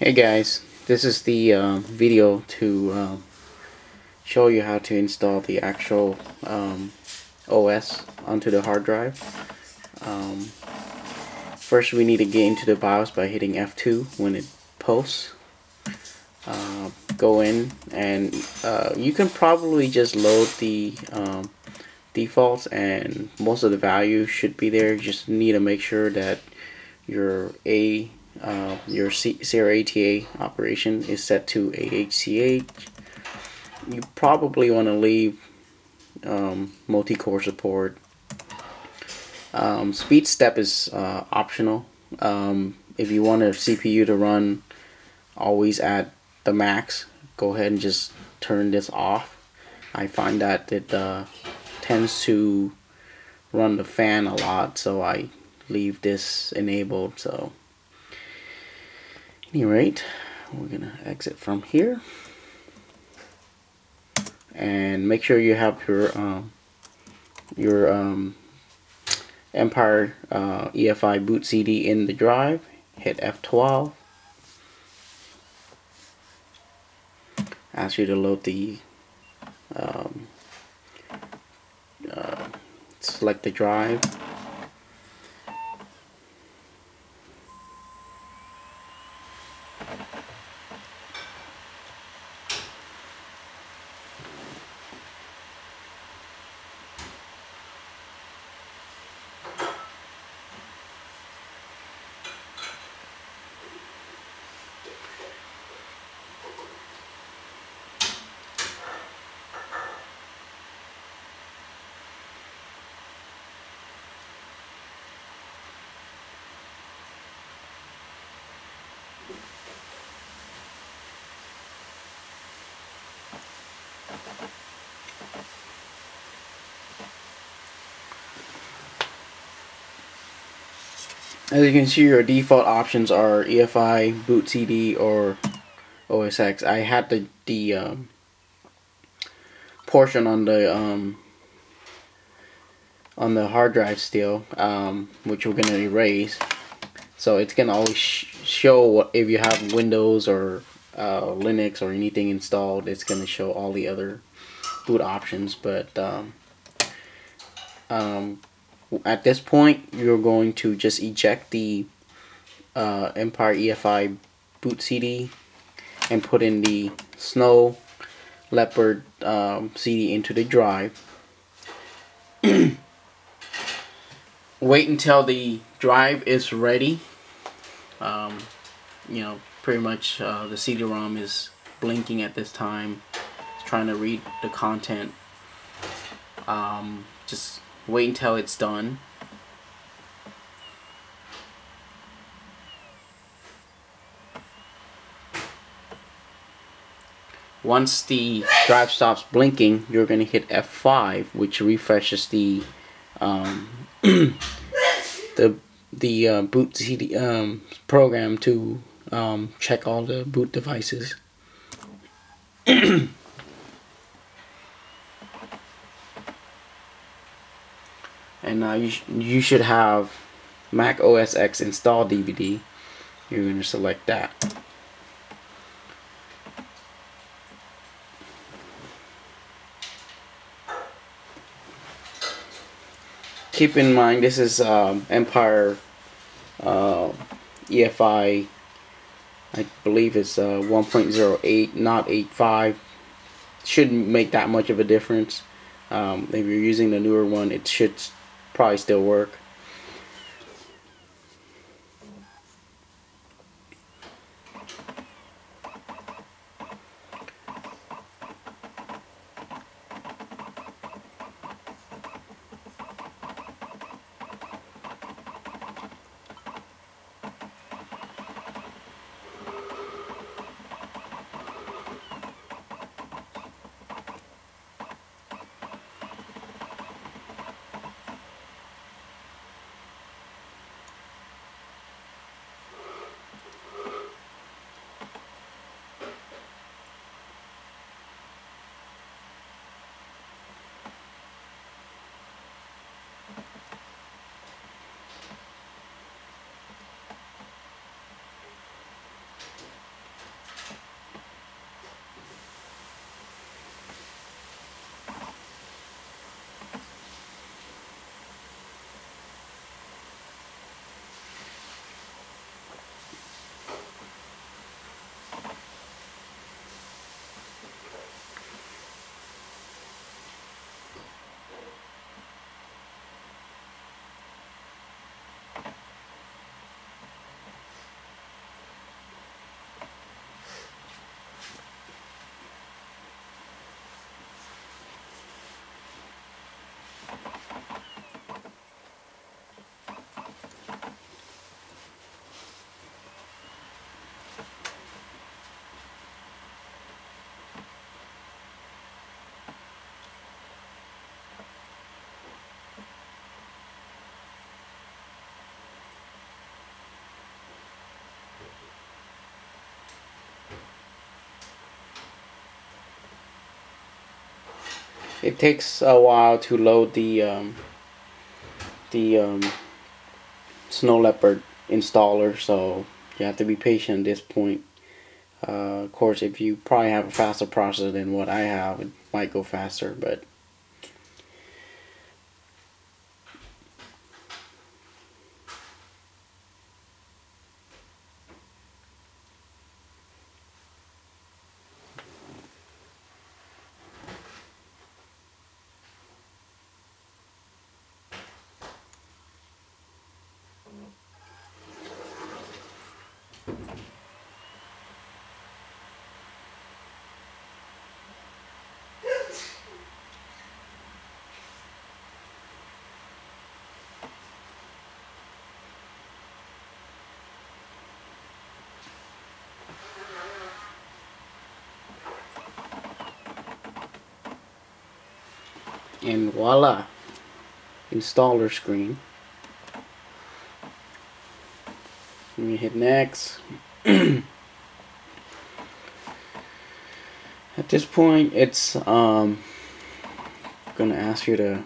Hey guys, this is the video to show you how to install the actual OS onto the hard drive. First we need to get into the BIOS by hitting F2 when it posts. Go in and you can probably just load the defaults and most of the values should be there. You just need to make sure that your CRATA operation is set to AHCH. You probably want to leave multi-core support. Speed step is optional. If you want a CPU to run always at the max, go ahead and just turn this off. I find that it tends to run the fan a lot, so I leave this enabled. So at any rate, we're gonna exit from here and make sure you have your Empire EFI boot CD in the drive. Hit F12. Ask you to load the select the drive. As you can see, your default options are EFI, boot CD, or OS X. I had the portion on the hard drive still, which we're gonna erase. So it's gonna always show if you have Windows or Linux or anything installed. It's gonna show all the other boot options, but at this point you're going to just eject the Empire EFI boot CD and put in the Snow Leopard CD into the drive. Wait until the drive is ready. You know, pretty much the CD-ROM is blinking at this time. It's trying to read the content. Just wait until it's done. Once the drive stops blinking, you're going to hit F5, which refreshes the boot CD program to check all the boot devices. And now you should have Mac OS X install DVD. You're going to select that. Keep in mind this is Empire EFI. I believe it's 1.08, not 8.5. Shouldn't make that much of a difference. If you're using the newer one, it should probably still work. It takes a while to load the Snow Leopard installer, so you have to be patient at this point. Of course, if you probably have a faster processor than what I have, it might go faster, but and voila, installer screen. Let me hit next. At this point, it's gonna ask you to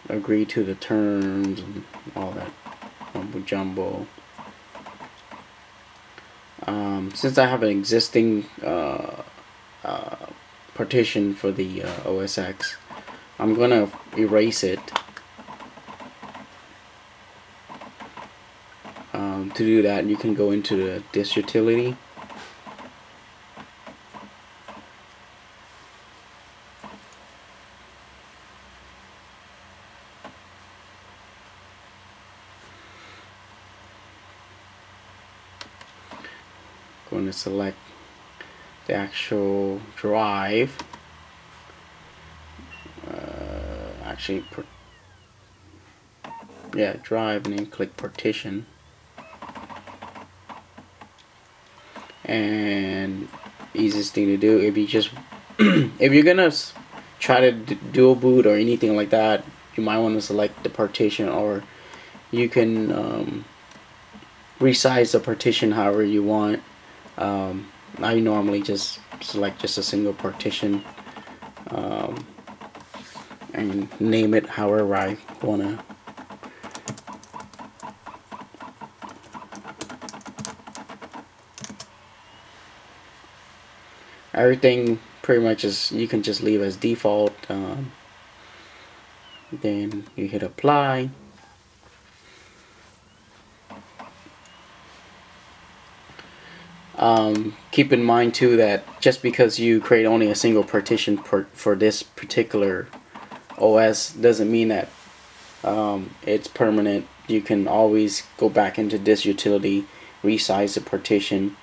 agree to the terms and all that mumbo jumbo. Since I have an existing partition for the OS X, I'm gonna erase it. To do that, you can go into the disk utility. Going to select the actual drive. Drive, and then click partition. And easiest thing to do, if you just if you're gonna try to dual boot or anything like that, you might want to select the partition, or you can resize the partition however you want. I normally just select just a single partition and name it however I wanna. Everything pretty much is, you can just leave as default. Then you hit apply. Keep in mind too that just because you create only a single partition for this particular OS doesn't mean that it's permanent. You can always go back into this utility, resize the partition,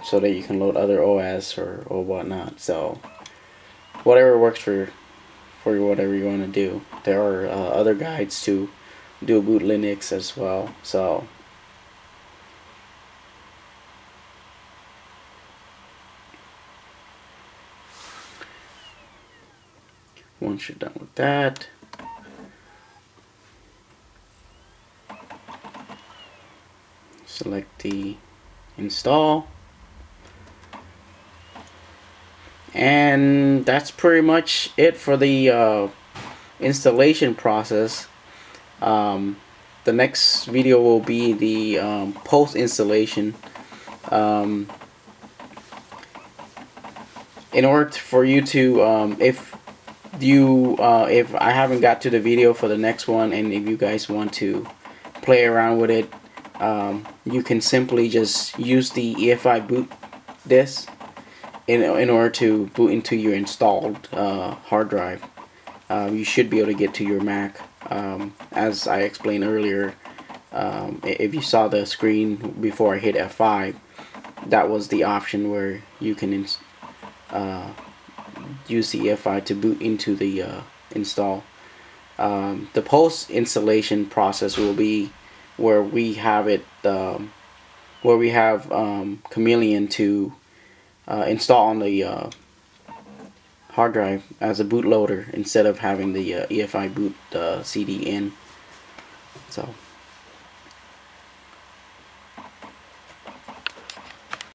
so that you can load other OS or whatnot. So whatever works for whatever you want to do. There are other guides to dual boot Linux as well. So once you're done with that, select the install, and that's pretty much it for the installation process. The next video will be the post installation. In order for you to if I haven't got to the video for the next one, and if you guys want to play around with it, you can simply just use the EFI boot disk in order to boot into your installed hard drive. You should be able to get to your Mac. As I explained earlier, if you saw the screen before I hit F5, that was the option where you can use the EFI to boot into the install. The post installation process will be where we have it, where we have Chameleon to install on the hard drive as a bootloader instead of having the EFI boot CD in. So